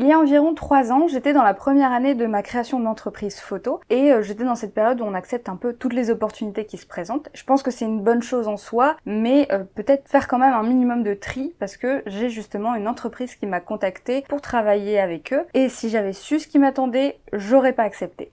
Il y a environ 3 ans, j'étais dans la première année de ma création d'entreprise photo et j'étais dans cette période où on accepte un peu toutes les opportunités qui se présentent. Je pense que c'est une bonne chose en soi, mais peut-être faire quand même un minimum de tri parce que j'ai justement une entreprise qui m'a contactée pour travailler avec eux et si j'avais su ce qui m'attendait, j'aurais pas accepté.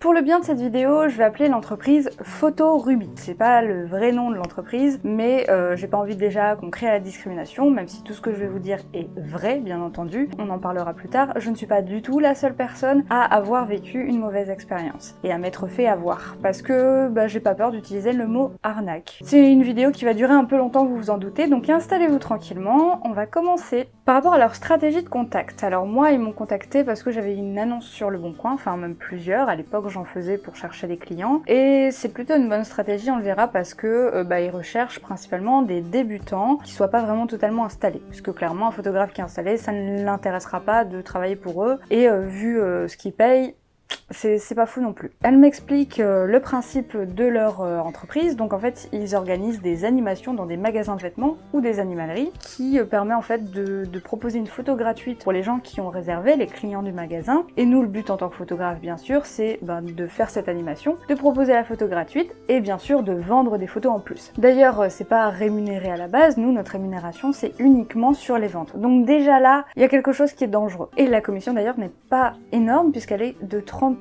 Pour le bien de cette vidéo, je vais appeler l'entreprise Photo Ruby. C'est pas le vrai nom de l'entreprise, mais j'ai pas envie déjà qu'on crée la discrimination, même si tout ce que je vais vous dire est vrai, bien entendu. On en parlera plus tard. Je ne suis pas du tout la seule personne à avoir vécu une mauvaise expérience et à m'être fait avoir, parce que j'ai pas peur d'utiliser le mot arnaque. C'est une vidéo qui va durer un peu longtemps, vous vous en doutez, donc installez-vous tranquillement. On va commencer par rapport à leur stratégie de contact. Alors moi, ils m'ont contacté parce que j'avais une annonce sur Le Bon Coin, enfin même plusieurs. À l'époque, j'en faisais pour chercher des clients et c'est plutôt une bonne stratégie, on le verra, parce que ils recherchent principalement des débutants qui soient pas vraiment totalement installés, puisque clairement un photographe qui est installé, ça ne l'intéressera pas de travailler pour eux et vu ce qu'ils payent, c'est pas fou non plus. Elle m'explique le principe de leur entreprise. Donc en fait, ils organisent des animations dans des magasins de vêtements ou des animaleries qui permet en fait de proposer une photo gratuite pour les gens qui ont réservé, les clients du magasin. Et nous, le but en tant que photographe, bien sûr, c'est de faire cette animation, de proposer la photo gratuite et bien sûr de vendre des photos en plus. D'ailleurs, c'est pas rémunéré à la base. Nous, notre rémunération, c'est uniquement sur les ventes. Donc déjà là, il y a quelque chose qui est dangereux. Et la commission d'ailleurs n'est pas énorme puisqu'elle est de 30%.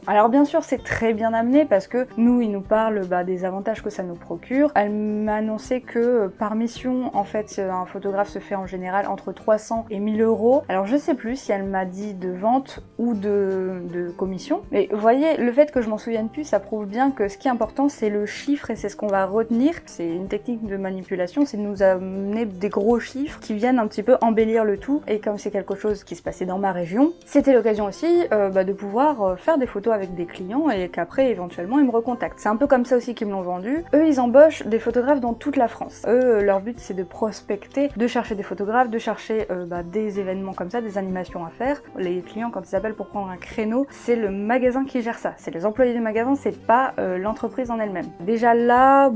Alors bien sûr c'est très bien amené parce que nous il nous parle des avantages que ça nous procure. Elle m'a annoncé que par mission en fait un photographe se fait en général entre 300 et 1000 euros. Alors je sais plus si elle m'a dit de vente ou de commission, mais vous voyez, le fait que je m'en souvienne plus, ça prouve bien que ce qui est important c'est le chiffre et c'est ce qu'on va retenir. C'est une technique de manipulation, c'est de nous amener des gros chiffres qui viennent un petit peu embellir le tout, et comme c'est quelque chose qui se passait dans ma région, c'était l'occasion aussi de pouvoir faire des photos avec des clients et qu'après éventuellement ils me recontactent. C'est un peu comme ça aussi qu'ils me l'ont vendu. Eux ils embauchent des photographes dans toute la France. Eux leur but c'est de prospecter, de chercher des photographes, de chercher des événements comme ça, des animations à faire. Les clients quand ils appellent pour prendre un créneau, c'est le magasin qui gère ça. C'est les employés du magasin, c'est pas l'entreprise en elle-même. Déjà là,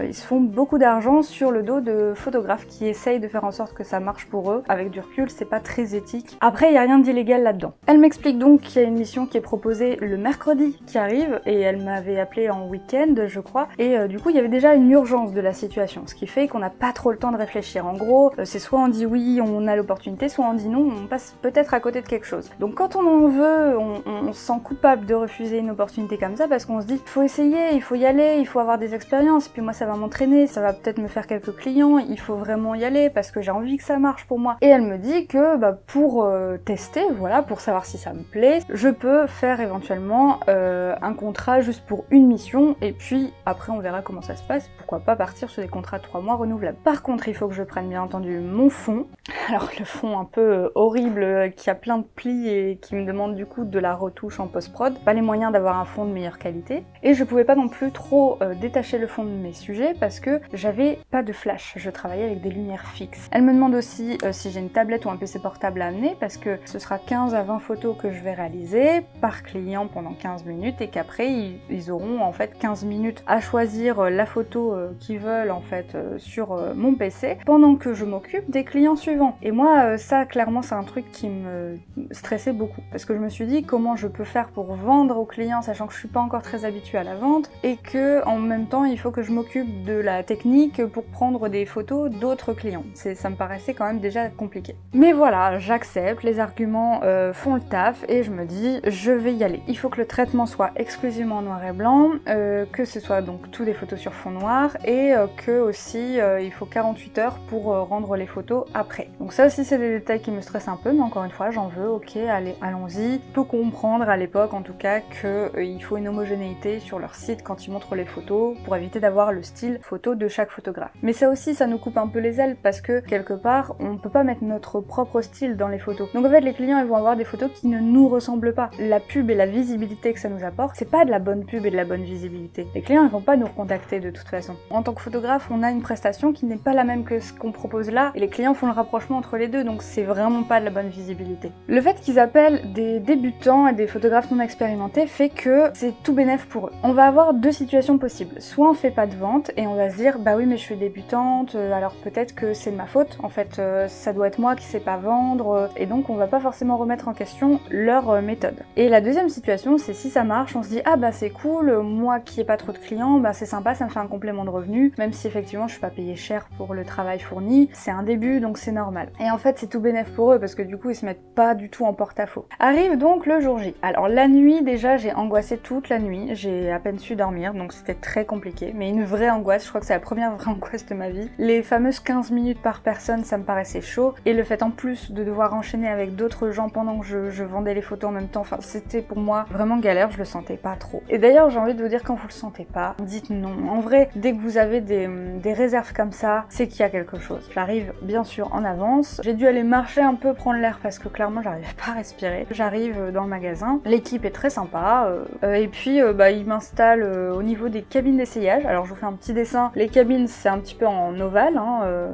ils se font beaucoup d'argent sur le dos de photographes qui essayent de faire en sorte que ça marche pour eux. Avec du recul, c'est pas très éthique. Après, il y a rien d'illégal là-dedans. Elle m'explique donc qu'il y a une mission qui est proposée le mercredi qui arrive et elle m'avait appelé en week-end je crois et du coup il y avait déjà une urgence de la situation, ce qui fait qu'on n'a pas trop le temps de réfléchir. En gros c'est soit on dit oui on a l'opportunité, soit on dit non on passe peut-être à côté de quelque chose. Donc quand on en veut on se sent coupable de refuser une opportunité comme ça parce qu'on se dit il faut essayer, il faut y aller, il faut avoir des expériences, puis moi ça va m'entraîner, ça va peut-être me faire quelques clients, il faut vraiment y aller parce que j'ai envie que ça marche pour moi. Et elle me dit que pour tester, voilà, pour savoir si ça me plaît, je peux faire éventuellement un contrat juste pour une mission et puis après on verra comment ça se passe, pourquoi pas partir sur des contrats de 3 mois renouvelables. Par contre il faut que je prenne bien entendu mon fond, alors le fond un peu horrible qui a plein de plis et qui me demande du coup de la retouche en post-prod, pas les moyens d'avoir un fond de meilleure qualité et je pouvais pas non plus trop détacher le fond de mes sujets parce que j'avais pas de flash, je travaillais avec des lumières fixes. Elle me demande aussi si j'ai une tablette ou un PC portable à amener parce que ce sera 15 à 20 photos que je vais réaliser par client pendant 15 minutes et qu'après ils auront en fait 15 minutes à choisir la photo qu'ils veulent en fait sur mon PC pendant que je m'occupe des clients suivants. Et moi ça clairement c'est un truc qui me stressait beaucoup parce que je me suis dit comment je peux faire pour vendre aux clients sachant que je suis pas encore très habituée à la vente et que en même temps il faut que je m'occupe de la technique pour prendre des photos d'autres clients. Ça me paraissait quand même déjà compliqué. Mais voilà, j'accepte, les arguments font le taf et je me dis je vais y aller. Il faut que le traitement soit exclusivement en noir et blanc, que ce soit donc tout des photos sur fond noir et que aussi il faut 48 heures pour rendre les photos après. Donc ça aussi c'est des détails qui me stressent un peu mais encore une fois j'en veux, ok allez allons-y. Je peux comprendre à l'époque en tout cas qu'il faut une homogénéité sur leur site quand ils montrent les photos pour éviter d'avoir le style photo de chaque photographe. Mais ça aussi ça nous coupe un peu les ailes parce que quelque part on peut pas mettre notre propre style dans les photos. Donc en fait les clients ils vont avoir des photos qui ne nous ressemblent pas. La pub et la visibilité visibilité que ça nous apporte, c'est pas de la bonne pub et de la bonne visibilité. Les clients ils vont pas nous recontacter de toute façon. En tant que photographe, on a une prestation qui n'est pas la même que ce qu'on propose là, et les clients font le rapprochement entre les deux, donc c'est vraiment pas de la bonne visibilité. Le fait qu'ils appellent des débutants et des photographes non expérimentés fait que c'est tout bénef pour eux. On va avoir deux situations possibles. Soit on fait pas de vente et on va se dire bah oui mais je suis débutante, alors peut-être que c'est de ma faute, en fait ça doit être moi qui sais pas vendre, et donc on va pas forcément remettre en question leur méthode. Et la deuxième situation, c'est si ça marche, on se dit ah bah c'est cool, moi qui ai pas trop de clients, bah c'est sympa, ça me fait un complément de revenu, même si effectivement je suis pas payée cher pour le travail fourni, c'est un début donc c'est normal. Et en fait c'est tout bénef pour eux parce que du coup ils se mettent pas du tout en porte-à-faux. Arrive donc le jour J. Alors la nuit déjà j'ai angoissé toute la nuit, j'ai à peine su dormir donc c'était très compliqué, mais une vraie angoisse, je crois que c'est la première vraie angoisse de ma vie. Les fameuses 15 minutes par personne ça me paraissait chaud, et le fait en plus de devoir enchaîner avec d'autres gens pendant que je vendais les photos en même temps, enfin c'était pour moi vraiment galère, je le sentais pas trop. Et d'ailleurs j'ai envie de vous dire, quand vous le sentez pas, dites non. En vrai, dès que vous avez des réserves comme ça, c'est qu'il y a quelque chose. J'arrive bien sûr en avance, j'ai dû aller marcher un peu, prendre l'air parce que clairement j'arrivais pas à respirer. J'arrive dans le magasin, l'équipe est très sympa, et puis ils m'installent au niveau des cabines d'essayage. Alors je vous fais un petit dessin, les cabines c'est un petit peu en ovale,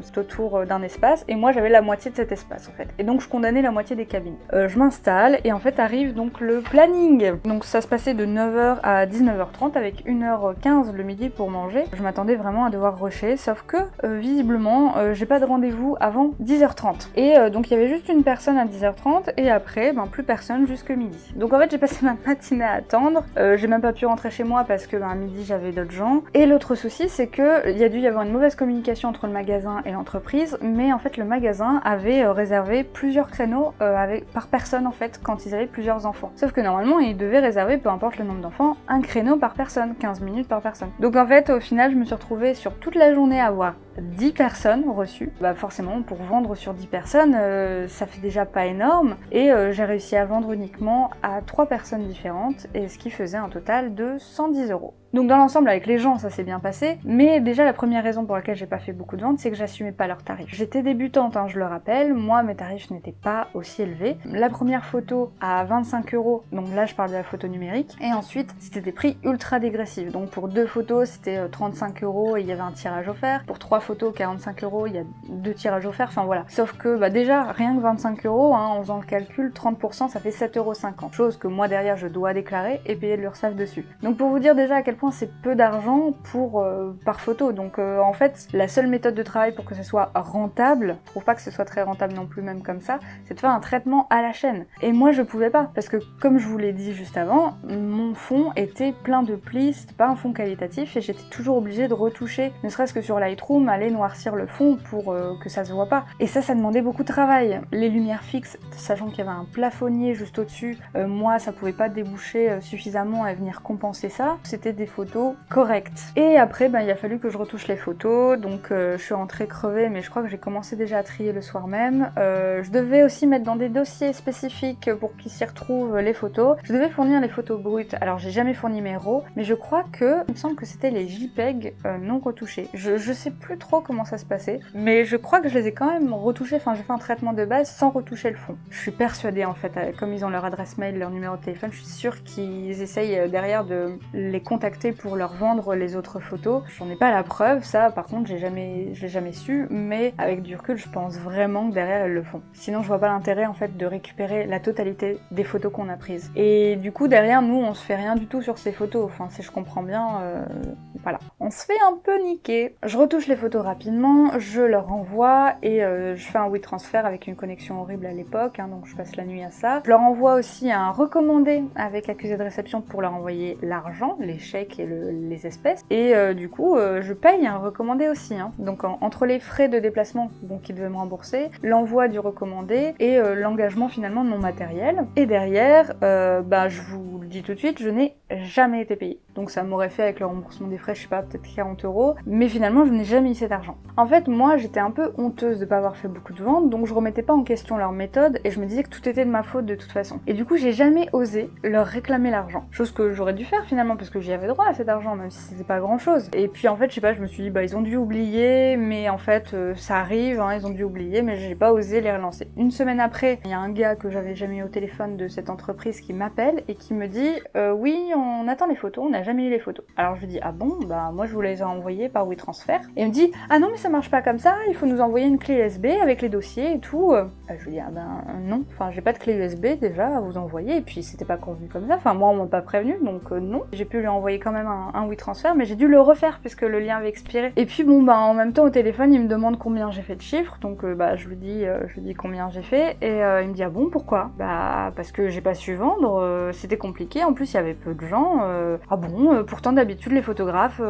c'est autour d'un espace, et moi j'avais la moitié de cet espace en fait. Et donc je condamnais la moitié des cabines. Je m'installe et en fait arrive donc le planning. Donc ça se passait de 9h à 19h30 avec 1h15 le midi pour manger. Je m'attendais vraiment à devoir rusher, sauf que visiblement j'ai pas de rendez-vous avant 10h30. Et donc il y avait juste une personne à 10h30 et après plus personne jusque midi. Donc en fait j'ai passé ma matinée à attendre, j'ai même pas pu rentrer chez moi parce que à midi j'avais d'autres gens. Et l'autre souci c'est que il y a dû y avoir une mauvaise communication entre le magasin et l'entreprise, mais en fait le magasin avait réservé plusieurs créneaux par personne en fait quand ils avaient plusieurs enfants. Sauf que normalement ils devaient réserver, peu importe le nombre d'enfants, un créneau par personne, 15 minutes par personne. Donc en fait au final je me suis retrouvée sur toute la journée à avoir 10 personnes reçues. Bah forcément pour vendre sur 10 personnes ça fait déjà pas énorme, et j'ai réussi à vendre uniquement à 3 personnes différentes, et ce qui faisait un total de 110 €. Donc dans l'ensemble avec les gens ça s'est bien passé, mais déjà la première raison pour laquelle j'ai pas fait beaucoup de ventes c'est que j'assumais pas leurs tarifs. J'étais débutante, je le rappelle, moi mes tarifs n'étaient pas aussi élevés. La première photo à 25 €, donc là je parle de la photo numérique, et ensuite c'était des prix ultra dégressifs. Donc pour 2 photos c'était 35 € et il y avait un tirage offert, pour 3 photos 45 €, il y a 2 tirages offerts, enfin voilà. Sauf que déjà rien que 25 €, en faisant le calcul, 30% ça fait 7,50 €, chose que moi derrière je dois déclarer et payer de l'URSSAF dessus. Donc pour vous dire déjà à quel point c'est peu d'argent par photo. Donc en fait la seule méthode de travail pour que ce soit rentable, je trouve pas que ce soit très rentable non plus même comme ça, c'est de faire un traitement à la chaîne. Et moi je pouvais pas, parce que comme je vous l'ai dit juste avant, mon fond était plein de plis, c'était pas un fond qualitatif, et j'étais toujours obligée de retoucher, ne serait-ce que sur Lightroom, aller noircir le fond pour que ça se voit pas. Et ça demandait beaucoup de travail. Les lumières fixes, sachant qu'il y avait un plafonnier juste au-dessus, moi ça pouvait pas déboucher suffisamment à venir compenser ça. C'était des photos correctes. Et après il a fallu que je retouche les photos, donc je suis rentrée crevée, mais je crois que j'ai commencé déjà à trier le soir même. Je devais aussi mettre dans des dossiers spécifiques pour qu'ils s'y retrouvent les photos. Je devais fournir les photos brutes, alors j'ai jamais fourni mes RAW, mais je crois que, il me semble que c'était les JPEG non retouchés. Je sais plus trop comment ça se passait, mais je crois que je les ai quand même retouchés, enfin j'ai fait un traitement de base sans retoucher le fond. Je suis persuadée en fait, comme ils ont leur adresse mail, leur numéro de téléphone, je suis sûre qu'ils essayent derrière de les contacter pour leur vendre les autres photos. J'en ai pas la preuve, ça par contre je l'ai jamais su, mais avec du recul je pense vraiment que derrière elles le font. Sinon je vois pas l'intérêt en fait de récupérer la totalité des photos qu'on a prises. Et du coup derrière nous on se fait rien du tout sur ces photos, enfin si je comprends bien, voilà. On se fait un peu niquer. Je retouche les photos rapidement, je leur envoie, et je fais un WeTransfer avec une connexion horrible à l'époque, donc je passe la nuit à ça. Je leur envoie aussi un recommandé avec accusé de réception pour leur envoyer l'argent, les chèques et les espèces, et du coup je paye un recommandé aussi, donc entre les frais de déplacement qu'ils devaient me rembourser, l'envoi du recommandé et l'engagement finalement de mon matériel. Et derrière, je vous le dis tout de suite, je n'ai jamais été payée. Donc ça m'aurait fait avec le remboursement des frais, je sais pas, peut-être 40 €, mais finalement je n'ai jamais eu cet argent. En fait moi j'étais un peu honteuse de pas avoir fait beaucoup de ventes, donc je remettais pas en question leur méthode et je me disais que tout était de ma faute de toute façon. Et du coup j'ai jamais osé leur réclamer l'argent, chose que j'aurais dû faire finalement parce que j'y avais droit. droit à cet argent, même si c'était pas grand chose. Et puis en fait, je sais pas, je me suis dit, bah ils ont dû oublier, mais en fait, ça arrive, hein, ils ont dû oublier, mais j'ai pas osé les relancer. Une semaine après, il y a un gars que j'avais jamais eu au téléphone de cette entreprise qui m'appelle et qui me dit, oui, on attend les photos, on n'a jamais eu les photos. Alors je lui dis, ah bon, bah moi je vous les ai envoyées par WeTransfer. Et il me dit, ah non, mais ça marche pas comme ça, il faut nous envoyer une clé USB avec les dossiers et tout. Je lui dis, ah ben non, enfin j'ai pas de clé USB déjà à vous envoyer, et puis c'était pas convenu comme ça, enfin moi on m'a pas prévenu, donc non. J'ai pu lui envoyer quand même un WeTransfer, mais j'ai dû le refaire puisque le lien avait expiré. Et puis bon, bah en même temps au téléphone il me demande combien j'ai fait de chiffres, donc bah je lui dis combien j'ai fait, et il me dit, ah bon, pourquoi? Bah parce que j'ai pas su vendre, c'était compliqué, en plus il y avait peu de gens. Ah bon, pourtant d'habitude les photographes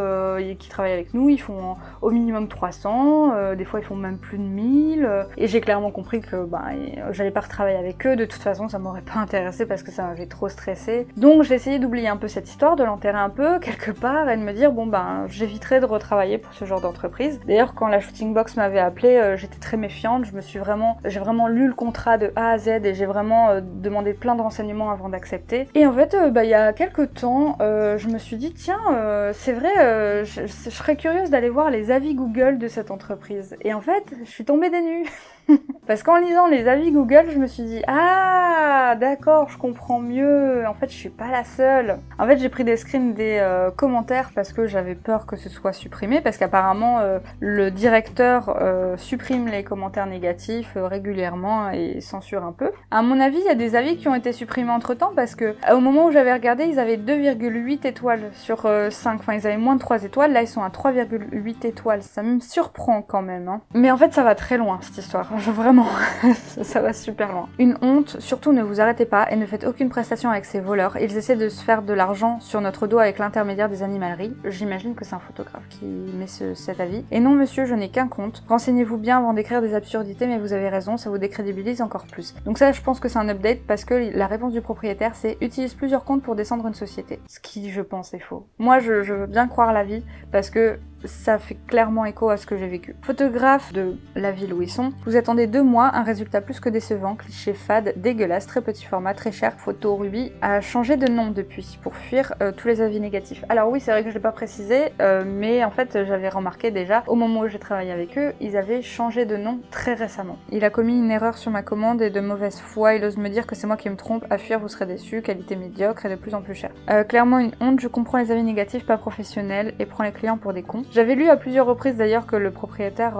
qui travaillent avec nous, ils font au minimum 300, des fois ils font même plus de 1000, et j'ai clairement compris que bah, j'allais pas retravailler avec eux, de toute façon ça m'aurait pas intéressé parce que ça m'avait trop stressé. Donc j'ai essayé d'oublier un peu cette histoire, de l'enterrer un peu quelque part et de me dire bon ben j'éviterai de retravailler pour ce genre d'entreprise. D'ailleurs quand la Shooting Box m'avait appelée, j'étais très méfiante, j'ai vraiment lu le contrat de A à Z et j'ai vraiment demandé plein de renseignements avant d'accepter. Et en fait bah, il y a quelques temps je me suis dit tiens c'est vrai je serais curieuse d'aller voir les avis Google de cette entreprise. Et en fait je suis tombée des nues. Parce qu'en lisant les avis Google, je me suis dit ah d'accord, je comprends mieux. En fait, je suis pas la seule. En fait, j'ai pris des screens des commentaires parce que j'avais peur que ce soit supprimé, parce qu'apparemment le directeur supprime les commentaires négatifs régulièrement et censure un peu. À mon avis, il y a des avis qui ont été supprimés entre-temps parce que au moment où j'avais regardé, ils avaient 2,8 étoiles sur 5. Enfin, ils avaient moins de 3 étoiles. Là, ils sont à 3,8 étoiles. Ça me surprend quand même. Hein. Mais en fait, ça va très loin cette histoire. Vraiment, ça va super loin. Une honte, surtout ne vous arrêtez pas et ne faites aucune prestation avec ces voleurs. Ils essaient de se faire de l'argent sur notre dos avec l'intermédiaire des animaleries. J'imagine que c'est un photographe qui met cet avis. Et non monsieur, je n'ai qu'un compte. Renseignez-vous bien avant d'écrire des absurdités, mais vous avez raison, ça vous décrédibilise encore plus. Donc ça, je pense que c'est un update parce que la réponse du propriétaire, c'est utilise plusieurs comptes pour descendre une société. Ce qui, je pense, est faux. Moi, je veux bien croire la vie parce que ça fait clairement écho à ce que j'ai vécu. Photographe de la ville où ils sont, vous attendez 2 mois, un résultat plus que décevant, cliché fade, dégueulasse, très petit format, très cher. Photo Ruby a changé de nom depuis pour fuir tous les avis négatifs. Alors oui, c'est vrai que je l'ai pas précisé, mais en fait j'avais remarqué déjà, au moment où j'ai travaillé avec eux, ils avaient changé de nom très récemment. Il a commis une erreur sur ma commande et de mauvaise foi, il ose me dire que c'est moi qui me trompe, à fuir vous serez déçus, qualité médiocre et de plus en plus cher. Clairement une honte, je comprends les avis négatifs pas professionnels et prends les clients pour des cons. J'avais lu à plusieurs reprises d'ailleurs que le propriétaire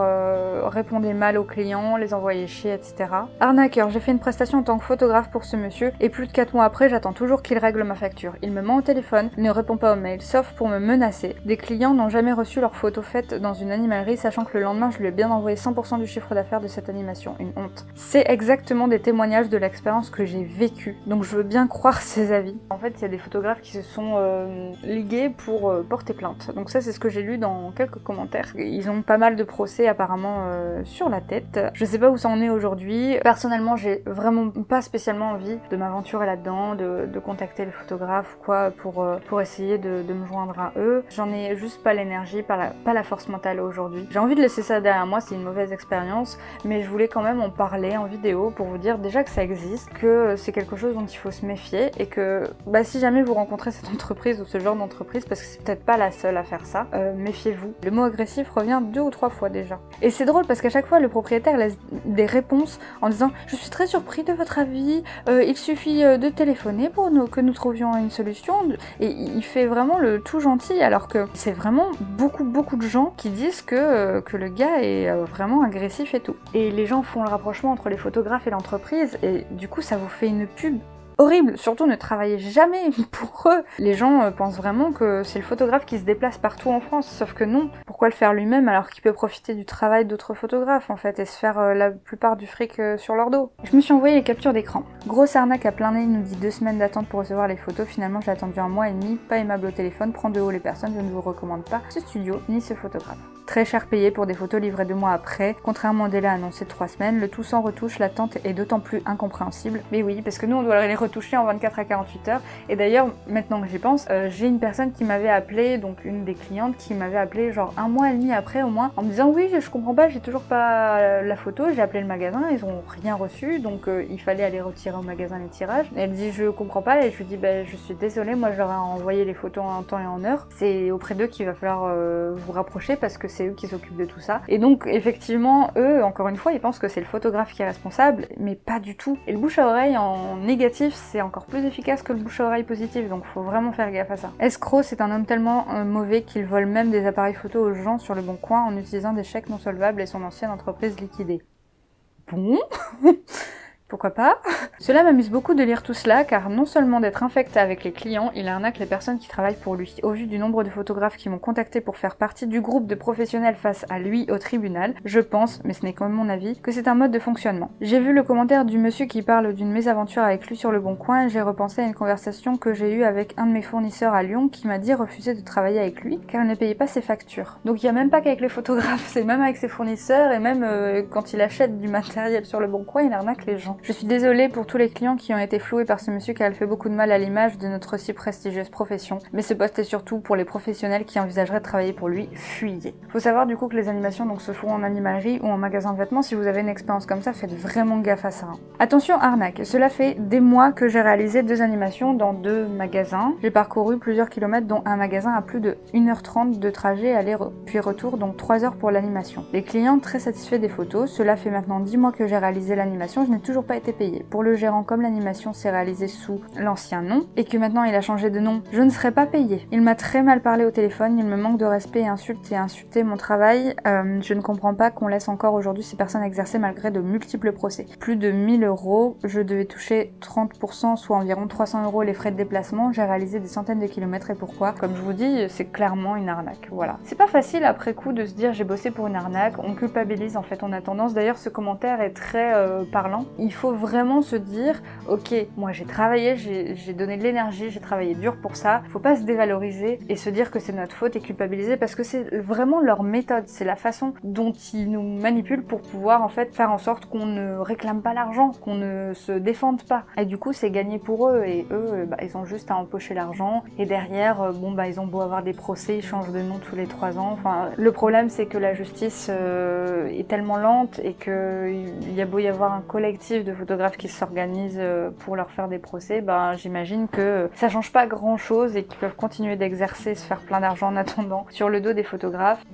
répondait mal aux clients, les envoyait chier, etc. Arnaqueur, j'ai fait une prestation en tant que photographe pour ce monsieur et plus de 4 mois après, j'attends toujours qu'il règle ma facture. Il me ment au téléphone, ne répond pas aux mails, sauf pour me menacer. Des clients n'ont jamais reçu leur photo faite dans une animalerie, sachant que le lendemain, je lui ai bien envoyé 100% du chiffre d'affaires de cette animation. Une honte. C'est exactement des témoignages de l'expérience que j'ai vécue, donc je veux bien croire ces avis. En fait, il y a des photographes qui se sont ligués pour porter plainte. Donc ça, c'est ce que j'ai lu dans quelques commentaires. Ils ont pas mal de procès apparemment sur la tête. Je sais pas où ça en est aujourd'hui. Personnellement, j'ai vraiment pas spécialement envie de m'aventurer là-dedans, de contacter les photographes ou quoi pour essayer de me joindre à eux. J'en ai juste pas l'énergie, pas la force mentale aujourd'hui. J'ai envie de laisser ça derrière moi, c'est une mauvaise expérience, mais je voulais quand même en parler en vidéo pour vous dire déjà que ça existe, que c'est quelque chose dont il faut se méfier et que bah, si jamais vous rencontrez cette entreprise ou ce genre d'entreprise, parce que c'est peut-être pas la seule à faire ça, méfiez-vous. Le mot agressif revient 2 ou 3 fois déjà. Et c'est drôle parce qu'à chaque fois le propriétaire laisse des réponses en disant « Je suis très surpris de votre avis, il suffit de téléphoner pour que nous trouvions une solution » et il fait vraiment le tout gentil alors que c'est vraiment beaucoup de gens qui disent que le gars est vraiment agressif et tout. Et les gens font le rapprochement entre les photographes et l'entreprise et du coup ça vous fait une pub horrible, surtout ne travaillez jamais pour eux. Les gens pensent vraiment que c'est le photographe qui se déplace partout en France, sauf que non. Pourquoi le faire lui-même alors qu'il peut profiter du travail d'autres photographes en fait et se faire la plupart du fric sur leur dos. Je me suis envoyé les captures d'écran. Grosse arnaque à plein nez, il nous dit 2 semaines d'attente pour recevoir les photos, finalement j'ai attendu 1 mois et demi, pas aimable au téléphone, prend de haut les personnes, je ne vous recommande pas ce studio ni ce photographe. très cher payé pour des photos livrées 2 mois après, contrairement au délai annoncé de 3 semaines, le tout sans retouche, l'attente est d'autant plus incompréhensible. Mais oui, parce que nous on doit les retoucher en 24 à 48 heures, et d'ailleurs, maintenant que j'y pense, j'ai une personne qui m'avait appelé, donc une des clientes qui m'avait appelé genre 1 mois et demi après au moins, en me disant oui, je comprends pas, j'ai toujours pas la photo, j'ai appelé le magasin, ils ont rien reçu, donc il fallait aller retirer au magasin les tirages. Et elle dit je comprends pas, et je lui dis bah, je suis désolée, moi je leur ai envoyé les photos en temps et en heure, c'est auprès d'eux qu'il va falloir vous rapprocher parce que c'est eux qui s'occupent de tout ça. Et donc effectivement, eux, encore une fois, ils pensent que c'est le photographe qui est responsable, mais pas du tout. Et le bouche à oreille en négatif, c'est encore plus efficace que le bouche à oreille positif, donc faut vraiment faire gaffe à ça. Escroc, c'est un homme tellement mauvais qu'il vole même des appareils photo aux gens sur le bon coin en utilisant des chèques non solvables et son ancienne entreprise liquidée. Bon pourquoi pas? Cela m'amuse beaucoup de lire tout cela, car non seulement d'être infecté avec les clients, il arnaque les personnes qui travaillent pour lui. Au vu du nombre de photographes qui m'ont contacté pour faire partie du groupe de professionnels face à lui au tribunal, je pense, mais ce n'est que mon avis, que c'est un mode de fonctionnement. J'ai vu le commentaire du monsieur qui parle d'une mésaventure avec lui sur le bon coin, et j'ai repensé à une conversation que j'ai eue avec un de mes fournisseurs à Lyon qui m'a dit refuser de travailler avec lui, car il ne payait pas ses factures. Donc il n'y a même pas qu'avec les photographes, c'est même avec ses fournisseurs, et même quand il achète du matériel sur le bon coin, il arnaque les gens. Je suis désolée pour tous les clients qui ont été floués par ce monsieur car il fait beaucoup de mal à l'image de notre si prestigieuse profession. Mais ce poste est surtout pour les professionnels qui envisageraient de travailler pour lui, fuyez. Faut savoir du coup que les animations donc se font en animalerie ou en magasin de vêtements. Si vous avez une expérience comme ça, faites vraiment gaffe à ça. Attention arnaque, cela fait des mois que j'ai réalisé 2 animations dans 2 magasins. J'ai parcouru plusieurs kilomètres dont un magasin à plus de 1h30 de trajet aller puis retour, donc 3 heures pour l'animation. Les clients très satisfaits des photos, cela fait maintenant 10 mois que j'ai réalisé l'animation, je n'ai toujours pas été payée. Pour le gérant, comme l'animation s'est réalisée sous l'ancien nom et que maintenant il a changé de nom, je ne serai pas payée. Il m'a très mal parlé au téléphone, il me manque de respect et insulte et a insulté mon travail. Je ne comprends pas qu'on laisse encore aujourd'hui ces personnes exercer malgré de multiples procès. Plus de 1000 €, je devais toucher 30%, soit environ 300 € les frais de déplacement. J'ai réalisé des centaines de kilomètres et pourquoi? Comme je vous dis, c'est clairement une arnaque. Voilà. C'est pas facile après coup de se dire j'ai bossé pour une arnaque, on culpabilise en fait, on a tendance. D'ailleurs, ce commentaire est très parlant. Il faut vraiment se dire ok, moi j'ai travaillé, j'ai donné de l'énergie, j'ai travaillé dur pour ça, faut pas se dévaloriser et se dire que c'est notre faute et culpabiliser parce que c'est vraiment leur méthode, c'est la façon dont ils nous manipulent pour pouvoir en fait faire en sorte qu'on ne réclame pas l'argent, qu'on ne se défende pas. Et du coup c'est gagné pour eux et eux ils ont juste à empocher l'argent et derrière ils ont beau avoir des procès, ils changent de nom tous les 3 ans. Enfin, le problème c'est que la justice est tellement lente et qu'il y a beau y avoir un collectif de photographes qui s'organisent pour leur faire des procès, j'imagine que ça change pas grand chose et qu'ils peuvent continuer d'exercer, se faire plein d'argent en attendant sur le dos des photographes.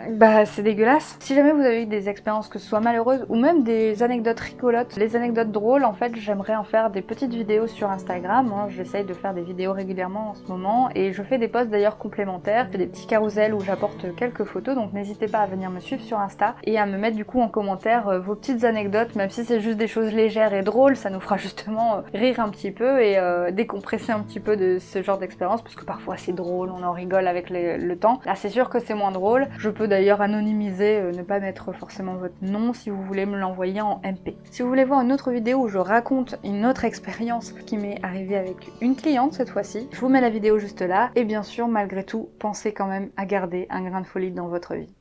C'est dégueulasse. Si jamais vous avez eu des expériences, que ce soit malheureuses ou même des anecdotes rigolotes, les anecdotes drôles, en fait j'aimerais en faire des petites vidéos sur Instagram, j'essaye de faire des vidéos régulièrement en ce moment et je fais des posts d'ailleurs complémentaires, des petits carousels où j'apporte quelques photos, donc n'hésitez pas à venir me suivre sur Insta et à me mettre du coup en commentaire vos petites anecdotes, même si c'est juste des choses légères et drôles, ça nous fera justement rire un petit peu et décompresser un petit peu de ce genre d'expérience parce que parfois c'est drôle, on en rigole avec le temps. Là c'est sûr que c'est moins drôle. Je peux d'ailleurs anonymiser, ne pas mettre forcément votre nom si vous voulez me l'envoyer en MP. Si vous voulez voir une autre vidéo où je raconte une autre expérience qui m'est arrivée avec une cliente cette fois-ci, je vous mets la vidéo juste là et bien sûr malgré tout pensez quand même à garder un grain de folie dans votre vie.